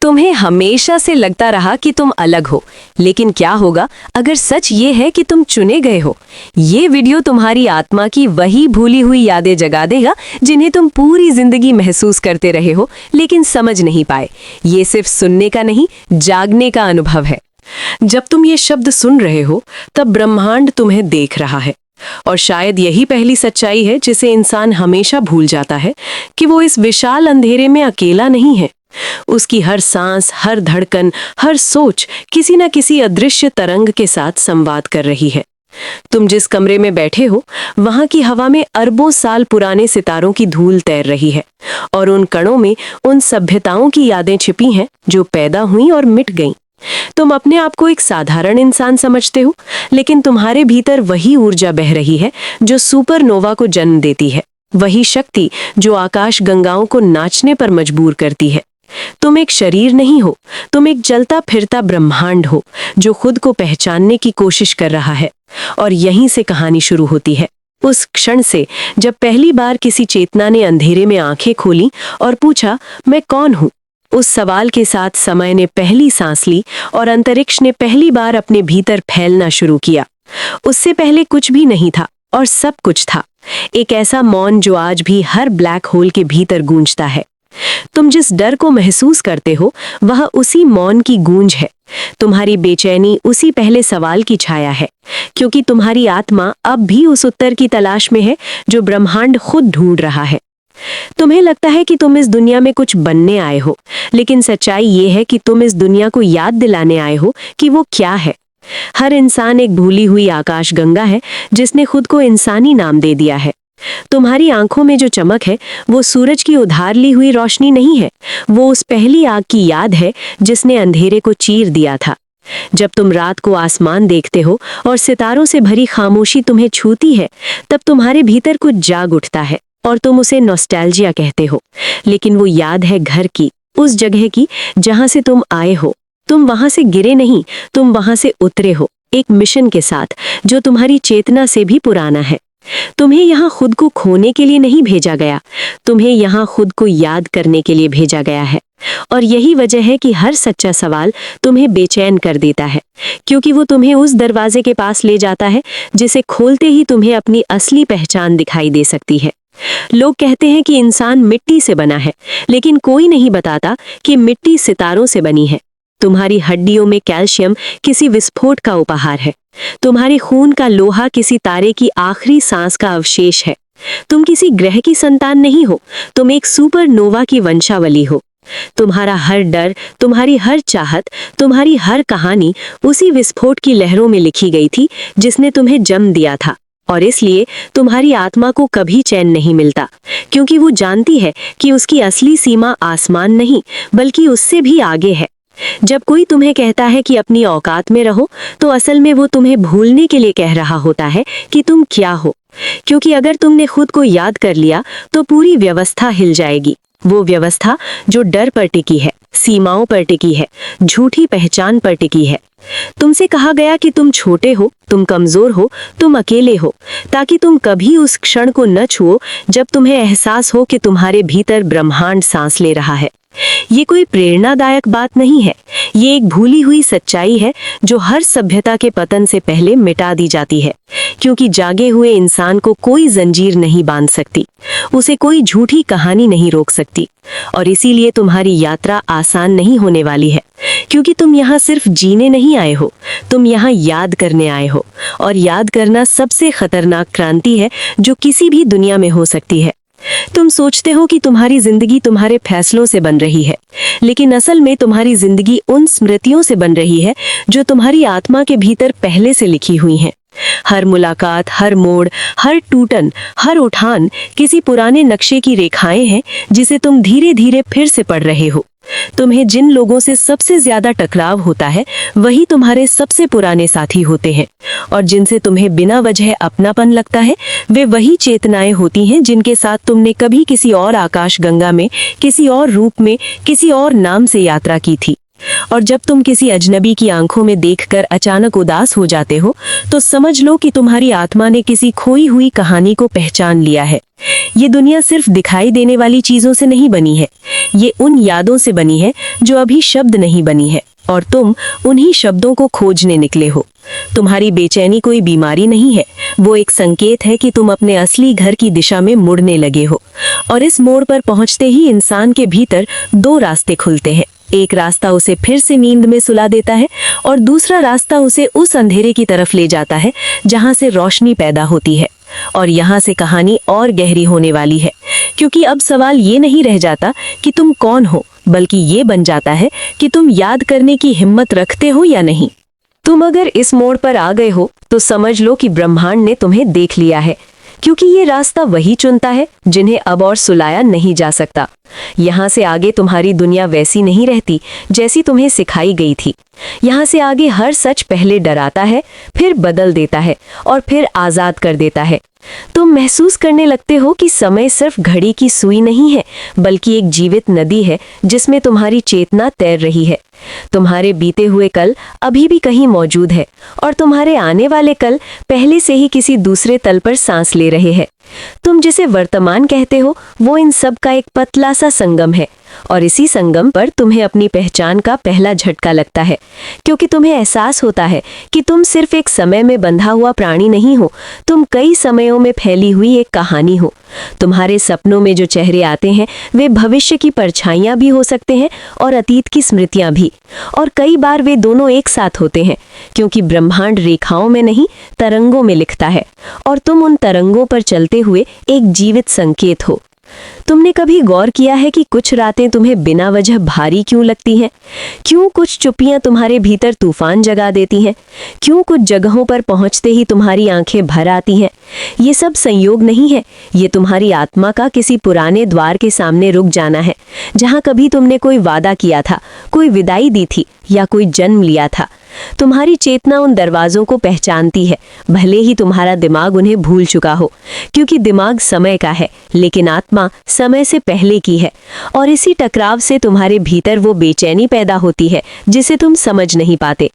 तुम्हें हमेशा से लगता रहा कि तुम अलग हो, लेकिन क्या होगा अगर सच ये है कि तुम चुने गए हो। ये वीडियो तुम्हारी आत्मा की वही भूली हुई यादें जगा देगा जिन्हें तुम पूरी जिंदगी महसूस करते रहे हो लेकिन समझ नहीं पाए। ये सिर्फ सुनने का नहीं, जागने का अनुभव है। जब तुम ये शब्द सुन रहे हो तब ब्रह्मांड तुम्हें देख रहा है, और शायद यही पहली सच्चाई है जिसे इंसान हमेशा भूल जाता है कि वो इस विशाल अंधेरे में अकेला नहीं है। उसकी हर सांस, हर धड़कन, हर सोच किसी न किसी अदृश्य तरंग के साथ संवाद कर रही है। तुम जिस कमरे में बैठे हो वहां की हवा में अरबों साल पुराने सितारों की धूल तैर रही है, और उन कणों में उन सभ्यताओं की यादें छिपी हैं जो पैदा हुई और मिट गईं। तुम अपने आप को एक साधारण इंसान समझते हो, लेकिन तुम्हारे भीतर वही ऊर्जा बह रही है जो सुपरनोवा को जन्म देती है, वही शक्ति जो आकाश गंगाओं को नाचने पर मजबूर करती है। तुम एक शरीर नहीं हो, तुम एक जलता फिरता ब्रह्मांड हो जो खुद को पहचानने की कोशिश कर रहा है। और यहीं से कहानी शुरू होती है, उस क्षण से जब पहली बार किसी चेतना ने अंधेरे में आंखें खोली और पूछा, मैं कौन हूं? उस सवाल के साथ समय ने पहली सांस ली और अंतरिक्ष ने पहली बार अपने भीतर फैलना शुरू किया। उससे पहले कुछ भी नहीं था और सब कुछ था, एक ऐसा मौन जो आज भी हर ब्लैक होल के भीतर गूंजता है। तुम जिस डर को महसूस करते हो वह उसी मौन की गूंज है। तुम्हारी बेचैनी उसी पहले सवाल की छाया है, क्योंकि तुम्हारी आत्मा अब भी उस उत्तर की तलाश में है जो ब्रह्मांड खुद ढूंढ रहा है। तुम्हें लगता है कि तुम इस दुनिया में कुछ बनने आए हो, लेकिन सच्चाई ये है कि तुम इस दुनिया को याद दिलाने आए हो कि वो क्या है। हर इंसान एक भूली हुई आकाशगंगा है जिसने खुद को इंसानी नाम दे दिया है। तुम्हारी आंखों में जो चमक है वो सूरज की उधार ली हुई रोशनी नहीं है, वो उस पहली आग की याद है जिसने अंधेरे को चीर दिया था। जब तुम रात को आसमान देखते हो और सितारों से भरी खामोशी तुम्हें छूती है, तब तुम्हारे भीतर कुछ जाग उठता है और तुम उसे नॉस्टैल्जिया कहते हो। लेकिन वो याद है घर की, उस जगह की जहां से तुम आए हो। तुम वहां से गिरे नहीं, तुम वहां से उतरे हो, एक मिशन के साथ जो तुम्हारी चेतना से भी पुराना है। तुम्हें यहाँ खुद को खोने के लिए नहीं भेजा गया, तुम्हें यहाँ खुद को याद करने के लिए भेजा गया है। और यही वजह है कि हर सच्चा सवाल तुम्हें बेचैन कर देता है, क्योंकि वो तुम्हें उस दरवाजे के पास ले जाता है जिसे खोलते ही तुम्हें अपनी असली पहचान दिखाई दे सकती है। लोग कहते हैं कि इंसान मिट्टी से बना है, लेकिन कोई नहीं बताता कि मिट्टी सितारों से बनी है। तुम्हारी हड्डियों में कैल्शियम किसी विस्फोट का उपहार है, तुम्हारे खून का लोहा किसी तारे की आखिरी सांस का अवशेष है। तुम किसी ग्रह की संतान नहीं हो, तुम एक सुपरनोवा की वंशावली हो। तुम्हारा हर डर, तुम्हारी हर चाहत, तुम्हारी हर कहानी उसी विस्फोट की लहरों में लिखी गई थी जिसने तुम्हें जन्म दिया था। और इसलिए तुम्हारी आत्मा को कभी चैन नहीं मिलता, क्योंकि वो जानती है कि उसकी असली सीमा आसमान नहीं बल्कि उससे भी आगे है। जब कोई तुम्हें कहता है कि अपनी औकात में रहो, तो असल में वो तुम्हें भूलने के लिए कह रहा होता है कि तुम क्या हो। क्योंकि अगर तुमने खुद को याद कर लिया तो पूरी व्यवस्था हिल जाएगी। वो व्यवस्था जो डर पर टिकी है, सीमाओं पर टिकी है, झूठी पहचान पर टिकी है। तुमसे कहा गया कि तुम छोटे हो, तुम कमजोर हो, तुम अकेले हो, ताकि तुम कभी उस क्षण को न छुओ जब तुम्हें एहसास हो कि तुम्हारे भीतर ब्रह्मांड सांस ले रहा है। ये कोई प्रेरणादायक बात नहीं है, ये एक भूली हुई सच्चाई है जो हर सभ्यता के पतन से पहले मिटा दी जाती है, क्योंकि जागे हुए इंसान को कोई जंजीर नहीं बांध सकती, उसे कोई झूठी कहानी नहीं रोक सकती। और इसीलिए तुम्हारी यात्रा आसान नहीं होने वाली है, क्योंकि तुम यहाँ सिर्फ जीने नहीं आए हो, तुम यहाँ याद करने आए हो। और याद करना सबसे खतरनाक क्रांति है जो किसी भी दुनिया में हो सकती है। तुम सोचते हो कि तुम्हारी जिंदगी तुम्हारे फैसलों से बन रही है, लेकिन असल में तुम्हारी जिंदगी उन स्मृतियों से बन रही है जो तुम्हारी आत्मा के भीतर पहले से लिखी हुई हैं। हर मुलाकात, हर मोड़, हर टूटन, हर उठान किसी पुराने नक्शे की रेखाएं हैं जिसे तुम धीरे धीरे फिर से पढ़ रहे हो। तुम्हें जिन लोगों से सबसे ज्यादा टकराव होता है वही तुम्हारे सबसे पुराने साथी होते हैं, और जिनसे तुम्हें बिना वजह अपनापन लगता है वे वही चेतनाएं होती हैं जिनके साथ तुमने कभी किसी और आकाशगंगा में, किसी और रूप में, किसी और नाम से यात्रा की थी। और जब तुम किसी अजनबी की आंखों में देखकर अचानक उदास हो जाते हो, तो समझ लो कि तुम्हारी आत्मा ने किसी खोई हुई कहानी को पहचान लिया है। ये दुनिया सिर्फ दिखाई देने वाली चीजों से नहीं बनी है, ये उन यादों से बनी है जो अभी शब्द नहीं बनी है, और तुम उन्हीं शब्दों को खोजने निकले हो। तुम्हारी बेचैनी कोई बीमारी नहीं है, वो एक संकेत है कि तुम अपने असली घर की दिशा में मुड़ने लगे हो। और इस मोड़ पर पहुंचते ही इंसान के भीतर दो रास्ते खुलते हैं। एक रास्ता उसे फिर से नींद में सुला देता है, और दूसरा रास्ता उसे उस अंधेरे की तरफ ले जाता है जहां से रोशनी पैदा होती है। और यहाँ से कहानी और गहरी होने वाली है, क्योंकि अब सवाल ये नहीं रह जाता कि तुम कौन हो, बल्कि ये बन जाता है कि तुम याद करने की हिम्मत रखते हो या नहीं। तुम अगर इस मोड़ पर आ गए हो तो समझ लो कि ब्रह्मांड ने तुम्हें देख लिया है, क्योंकि ये रास्ता वही चुनता है जिन्हें अब और सुलाया नहीं जा सकता। यहाँ से आगे तुम्हारी दुनिया वैसी नहीं रहती जैसी तुम्हें सिखाई गई थी। यहाँ से आगे हर सच पहले डराता है, फिर बदल देता है, और फिर आजाद कर देता है। तुम महसूस करने लगते हो कि समय सिर्फ घड़ी की सुई नहीं है, बल्कि एक जीवित नदी है जिसमें तुम्हारी चेतना तैर रही है। तुम्हारे बीते हुए कल अभी भी कहीं मौजूद है, और तुम्हारे आने वाले कल पहले से ही किसी दूसरे तल पर सांस ले रहे हैं। तुम जिसे वर्तमान कहते हो, वो इन सब का एक पतला सा संगम है, और इसी संगम पर तुम्हें अपनी पहचान का पहला झटका लगता है, क्योंकि तुम्हें एहसास होता है कि तुम सिर्फ एक समय में बंधा हुआ प्राणी नहीं हो, तुम कई समयों में फैली हुई एक कहानी हो। तुम्हारे सपनों में जो चेहरे आते हैं वे भविष्य की परछाइयां भी हो सकते हैं और अतीत की स्मृतियां भी, और कई बार वे दोनों एक साथ होते हैं, क्योंकि ब्रह्मांड रेखाओं में नहीं तरंगों में लिखता है, और तुम उन तरंगों पर चलते हुए एक जीवित संकेत हो। तुमने कभी गौर किया है कि कुछ रातें तुम्हें बिना वजह भारी क्यों लगती हैं? क्यों कुछ चुप्पियां तुम्हारे भीतर तूफान जगा देती हैं? क्यों कुछ जगहों पर पहुंचते ही तुम्हारी आंखें भर आती हैं? ये सब संयोग नहीं है, ये तुम्हारी आत्मा का किसी पुराने द्वार के सामने रुक जाना है, जहां कभी तुमने कोई वादा किया था, कोई विदाई दी थी, या कोई जन्म लिया था। तुम्हारी चेतना उन दरवाजों को पहचानती है, भले ही तुम्हारा दिमाग उन्हें भूल चुका हो, क्योंकि दिमाग समय का है, लेकिन आत्मा समय से पहले की है। और इसी टकराव से तुम्हारे भीतर वो बेचैनी पैदा होती है जिसे तुम समझ नहीं पाते।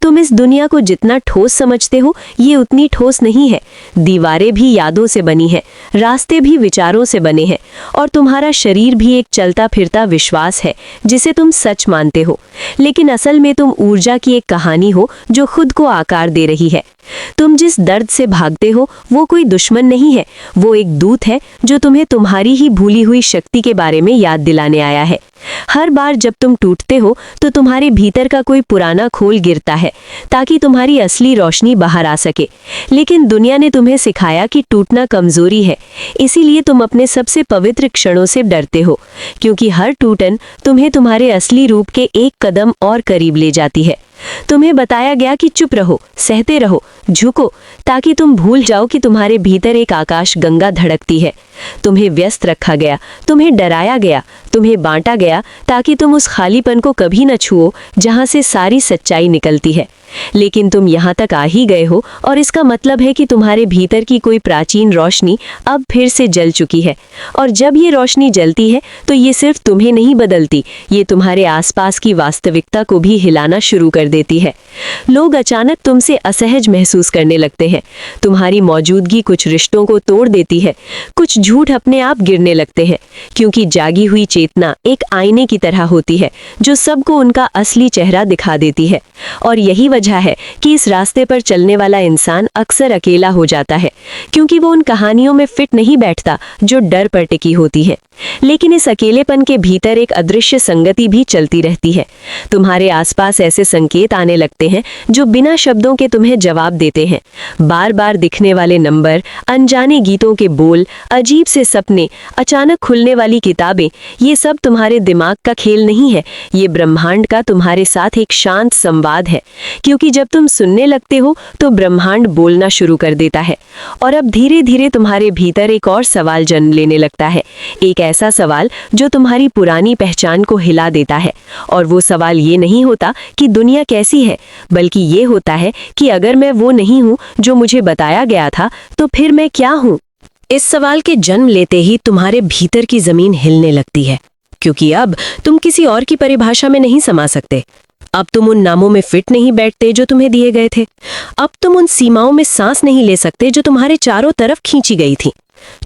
तुम इस दुनिया को जितना ठोस समझते हो, ये उतनी ठोस नहीं है। दीवारें भी यादों से बनी है, रास्ते भी विचारों से बने हैं, और तुम्हारा शरीर भी एक चलता फिरता विश्वास है जिसे तुम सच मानते हो, लेकिन असल में तुम ऊर्जा की एक कहानी हो जो खुद को आकार दे रही है। तुम जिस दर्द से भागते हो वो कोई दुश्मन नहीं है, वो एक दूत है जो तुम्हें तुम्हारी ही भूली हुई शक्ति के बारे में याद दिलाने आया है। हर बार जब तुम टूटते हो तो तुम्हारे भीतर का कोई पुराना खोल गिरता है, ताकि तुम्हारी असली रोशनी बाहर आ सके। लेकिन दुनिया ने तुम्हें सिखाया कि टूटना कमजोरी है, इसीलिए तुम अपने सबसे पवित्र क्षणों से डरते हो, क्योंकि हर टूटन तुम्हें तुम्हारे असली रूप के एक कदम और करीब ले जाती है। तुम्हें बताया गया कि चुप रहो, सहते रहो, झुको, ताकि तुम भूल जाओ कि तुम्हारे भीतर एक आकाश गंगा धड़कती है। तुम्हें व्यस्त रखा गया, तुम्हें डराया गया, तुम्हें बांटा गया, ताकि तुम उस खालीपन को कभी न छुओ जहां से सारी सच्चाई निकलती है। लेकिन तुम यहाँ तक आ ही गए हो, और इसका मतलब है कि तुम्हारे भीतर की कोई प्राचीन रोशनी अब फिर से जल चुकी है। और जब ये रोशनी जलती है तो ये सिर्फ तुम्हें नहीं बदलती, ये तुम्हारे आसपास की वास्तविकता को भी हिलाना शुरू कर देती है। लोग अचानक तुमसे असहज महसूस करने लगते हैं, तुम्हारी मौजूदगी कुछ रिश्तों को तोड़ देती है, कुछ झूठ अपने आप गिरने लगते हैं, क्योंकि जागी हुई चेतना एक आईने की तरह होती है जो सबको उनका असली चेहरा दिखा देती है। और यही वजह है कि इस रास्ते पर चलने वाला इंसान अक्सर अकेला हो जाता है, क्योंकि वो उन कहानियों में फिट नहीं बैठता जो डर पर टिकी होती है। लेकिन इस अकेलेपन के भीतर एक अदृश्य संगति भी चलती रहती है। तुम्हारे आसपास ऐसे संकेत आने लगते हैं जो बिना शब्दों के तुम्हें जवाब देते हैं। बार बार दिखने वाले नंबर, अनजाने गीतों के बोल, अजीब से सपने, अचानक खुलने वाली किताबें, ये सब तुम्हारे दिमाग का खेल नहीं है, ये ब्रह्मांड का तुम्हारे साथ एक शांत संवाद है। क्योंकि जब तुम सुनने लगते हो तो ब्रह्मांड बोलना शुरू कर देता है, और अब धीरे धीरे तुम्हारे भीतर एक और सवाल जन्म लेने लगता है, एक ऐसा सवाल जो तुम्हारी पुरानी पहचान को हिला देता है। और वो सवाल ये नहीं होता कि दुनिया कैसी है, बल्कि ये होता है कि अगर मैं वो नहीं हूँ जो मुझे बताया गया था, तो फिर मैं क्या हूँ? इस सवाल के जन्म लेते ही तुम्हारे भीतर की जमीन हिलने लगती है, क्योंकि अब तुम किसी और की परिभाषा में नहीं समा सकते। अब तुम उन नामों में फिट नहीं बैठते जो तुम्हें दिए गए थे। अब तुम उन सीमाओं में सांस नहीं ले सकते जो तुम्हारे चारों तरफ खींची गई थी।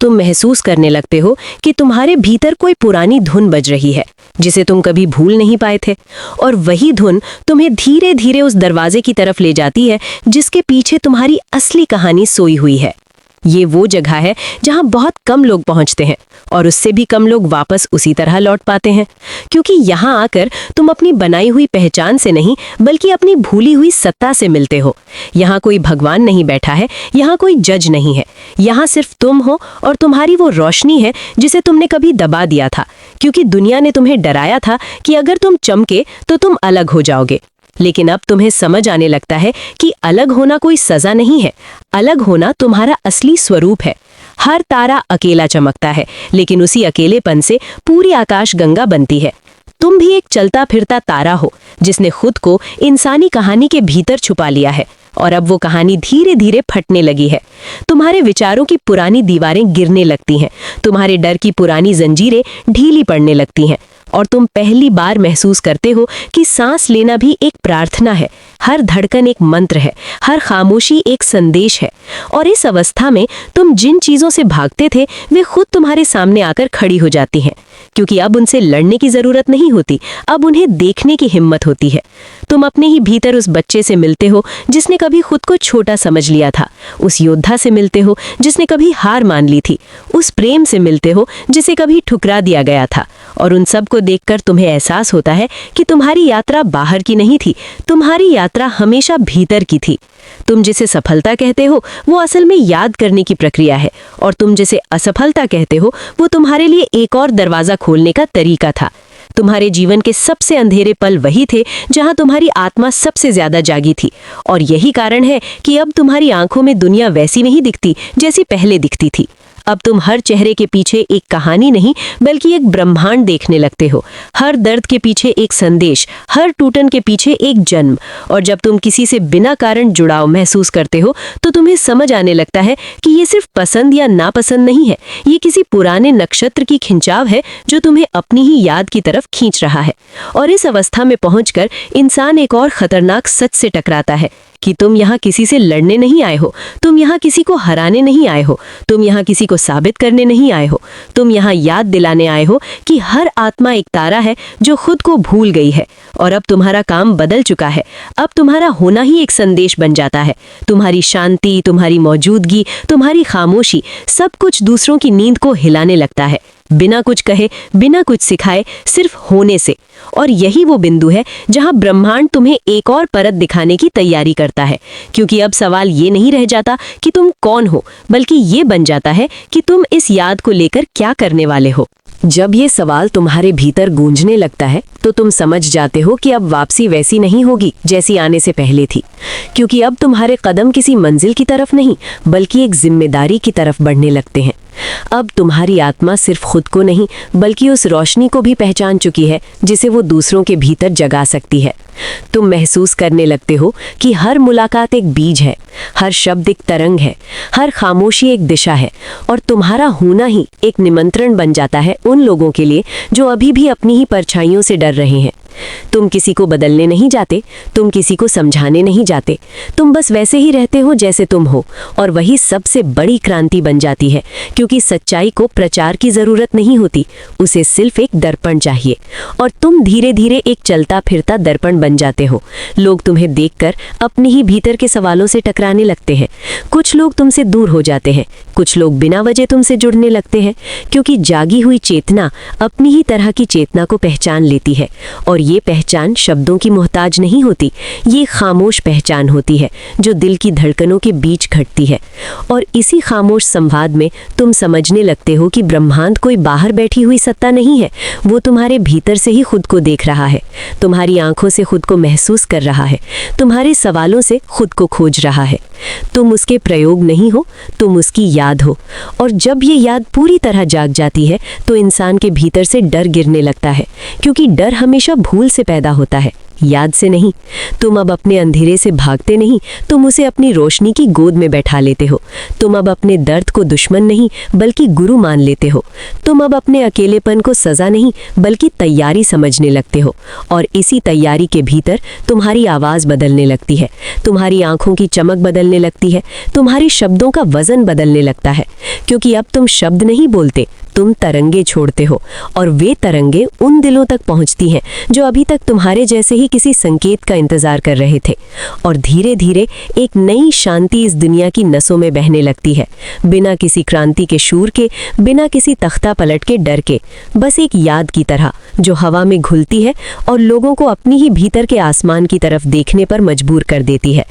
तुम महसूस करने लगते हो कि तुम्हारे भीतर कोई पुरानी धुन बज रही है जिसे तुम कभी भूल नहीं पाए थे, और वही धुन तुम्हें धीरे धीरे उस दरवाजे की तरफ ले जाती है जिसके पीछे तुम्हारी असली कहानी सोई हुई है। ये वो जगह है जहां बहुत कम लोग पहुंचते हैं और उससे भी कम लोग वापस उसी तरह लौट पाते हैं, क्योंकि यहां आकर तुम अपनी बनाई हुई पहचान से नहीं बल्कि अपनी भूली हुई सत्ता से मिलते हो। यहां कोई भगवान नहीं बैठा है, यहां कोई जज नहीं है, यहां सिर्फ तुम हो और तुम्हारी वो रोशनी है जिसे तुमने कभी दबा दिया था, क्योंकि दुनिया ने तुम्हें डराया था कि अगर तुम चमके तो तुम अलग हो जाओगे। लेकिन अब तुम्हें समझ आने लगता है कि अलग होना कोई सजा नहीं है, अलग होना तुम्हारा असली स्वरूप है। हर तारा अकेला चमकता है, लेकिन उसी अकेलेपन से पूरी आकाशगंगा बनती है। तुम भी एक चलता फिरता तारा हो जिसने खुद को इंसानी कहानी के भीतर छुपा लिया है, और अब वो कहानी धीरे धीरे फटने लगी है। तुम्हारे विचारों की पुरानी दीवारें गिरने लगती हैं, तुम्हारे डर की पुरानी जंजीरें ढीली पड़ने लगती हैं, और तुम पहली बार महसूस करते हो कि सांस लेना भी एक प्रार्थना है, हर धड़कन एक मंत्र है, हर खामोशी एक संदेश है। और इस अवस्था में तुम जिन चीजों से भागते थे वे खुद तुम्हारे सामने आकर खड़ी हो जाती हैं, क्योंकि अब उनसे लड़ने की जरूरत नहीं होती, अब उन्हें देखने की हिम्मत होती है। तुम अपने ही भीतर उस बच्चे से मिलते हो जिसने कभी खुद को छोटा समझ लिया था, उस योद्धा से मिलते हो जिसने कभी हार मान ली थी, उस प्रेम से मिलते हो जिसे कभी ठुकरा दिया गया था। और उन सब को देखकर तुम्हें एहसास होता है कि तुम्हारी यात्रा बाहर की नहीं थी, तुम्हारी यात्रा हमेशा भीतर की थी। तुम जिसे सफलता कहते हो वो असल में याद करने की प्रक्रिया है, और तुम जिसे असफलता कहते हो वो तुम्हारे लिए एक और दरवाजा खोलने का तरीका था। तुम्हारे जीवन के सबसे अंधेरे पल वही थे जहां तुम्हारी आत्मा सबसे ज्यादा जागी थी, और यही कारण है कि अब तुम्हारी आंखों में दुनिया वैसी नहीं दिखती जैसी पहले दिखती थी। अब तुम हर चेहरे के पीछे एक कहानी नहीं बल्कि एक ब्रह्मांड देखने लगते हो, हर दर्द के पीछे एक संदेश, हर टूटन के पीछे एक जन्म। और जब तुम किसी से बिना कारण जुड़ाव महसूस करते हो तो तुम्हें समझ आने लगता है कि ये सिर्फ पसंद या नापसंद नहीं है, ये किसी पुराने नक्षत्र की खिंचाव है जो तुम्हें अपनी ही याद की तरफ खींच रहा है। और इस अवस्था में पहुंचकर इंसान एक और खतरनाक सच से टकराता है कि तुम यहाँ किसी से लड़ने नहीं आए हो, तुम यहाँ किसी को हराने नहीं आए हो, तुम यहाँ किसी को साबित करने नहीं आए हो, तुम यहाँ याद दिलाने आए हो कि हर आत्मा एक तारा है जो खुद को भूल गई है। और अब तुम्हारा काम बदल चुका है, अब तुम्हारा होना ही एक संदेश बन जाता है। तुम्हारी शांति, तुम्हारी मौजूदगी, तुम्हारी खामोशी, सब कुछ दूसरों की नींद को हिलाने लगता है, बिना कुछ कहे, बिना कुछ सिखाए, सिर्फ होने से। और यही वो बिंदु है जहां ब्रह्मांड तुम्हें एक और परत दिखाने की तैयारी करता है, क्योंकि अब सवाल ये नहीं रह जाता कि तुम कौन हो, बल्कि ये बन जाता है कि तुम इस याद को लेकर क्या करने वाले हो। जब ये सवाल तुम्हारे भीतर गूंजने लगता है तो तुम समझ जाते हो कि अब वापसी वैसी नहीं होगी जैसी आने से पहले थी, क्योंकि अब तुम्हारे कदम किसी मंजिल की तरफ नहीं बल्कि एक जिम्मेदारी की तरफ बढ़ने लगते हैं। अब तुम्हारी आत्मा सिर्फ खुद को नहीं बल्कि उस रोशनी को भी पहचान चुकी है जिसे वो दूसरों के भीतर जगा सकती है। तुम महसूस करने लगते हो कि हर मुलाकात एक बीज है, हर शब्द एक तरंग है, हर खामोशी एक दिशा है, और तुम्हारा होना ही एक निमंत्रण बन जाता है उन लोगों के लिए जो अभी भी अपनी ही परछाइयों से डर रहे हैं। तुम किसी को बदलने नहीं जाते, तुम किसी को समझाने नहीं जाते, तुम बस वैसे ही रहते हो जैसे तुम हो, और वही सबसे बड़ी क्रांति बन जाती है, क्योंकि सच्चाई को प्रचार की जरूरत नहीं होती, उसे सिर्फ एक दर्पण चाहिए, और तुम धीरे धीरे एक चलता फिरता दर्पण बन जाते हो। लोग तुम्हें देखकर अपने ही भीतर के सवालों से टकराने लगते हैं। कुछ लोग तुमसे दूर हो जाते हैं, कुछ लोग बिना वजह तुमसे जुड़ने लगते हैं, क्योंकि जागी हुई चेतना अपनी ही तरह की चेतना को पहचान लेती है, और ये पहचान शब्दों की मोहताज नहीं होती, ये खामोश पहचान होती है जो दिल की धड़कनों के बीच घटती है। और इसी खामोश संवाद में तुम समझने लगते हो कि ब्रह्मांड कोई बाहर बैठी हुई सत्ता नहीं है, वो तुम्हारे भीतर से ही खुद को देख रहा है, तुम्हारी आंखों से खुद को महसूस कर रहा है, तुम्हारे सवालों से खुद को खोज रहा है। तुम उसके प्रयोग नहीं हो, तुम उसकी याद हो। और जब ये याद पूरी तरह जाग जाती है तो इंसान के भीतर से डर गिरने लगता है, क्योंकि डर हमेशा भूल से पैदा होता है, याद से नहीं। तुम अब अपने अंधेरे से भागते नहीं, तुम उसे अपनी रोशनी की गोद में बैठा लेते हो। तुम अब अपने दर्द को दुश्मन नहीं बल्कि गुरु मान लेते हो। तुम अब अपने अकेलेपन को सजा नहीं बल्कि तैयारी समझने लगते हो। और इसी तैयारी के भीतर तुम्हारी आवाज़ बदलने लगती है, तुम्हारी आंखों की चमक बदलने लगती है, तुम्हारी शब्दों का वजन बदलने लगता है। क्योंकि अब तुम शब्द नहीं बोलते, तुम तरंगे छोड़ते हो। और वे तरंगे उन दिलों तक पहुंचती हैं जो अभी तक तुम्हारे जैसे ही किसी संकेत का इंतजार कर रहे थे। और धीरे धीरे एक नई शांति इस दुनिया की नसों में बहने लगती है, बिना किसी क्रांति के शूर के, बिना किसी तख्ता पलट के डर के। बस एक याद की तरह जो हवा में घुलती है और लोगों को अपनी ही भीतर के आसमान की तरफ देखने पर मजबूर कर देती है।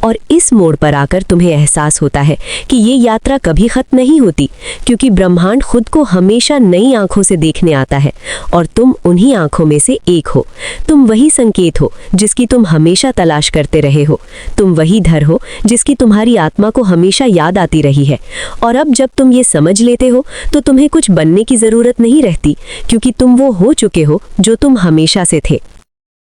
और इस मोड़ पर आकर तुम्हें एहसास होता है कि ये यात्रा कभी खत्म नहीं होती, क्योंकि ब्रह्मांड खुद को हमेशा नई आंखों से देखने आता है और तुम उन्हीं आंखों में से एक हो। तुम वही संकेत हो जिसकी तुम हमेशा तलाश करते रहे हो। तुम वही धर हो जिसकी तुम्हारी आत्मा को हमेशा याद आती रही है। और अब जब तुम ये समझ लेते हो तो तुम्हें कुछ बनने की जरूरत नहीं रहती, क्योंकि तुम वो हो चुके हो जो तुम हमेशा से थे।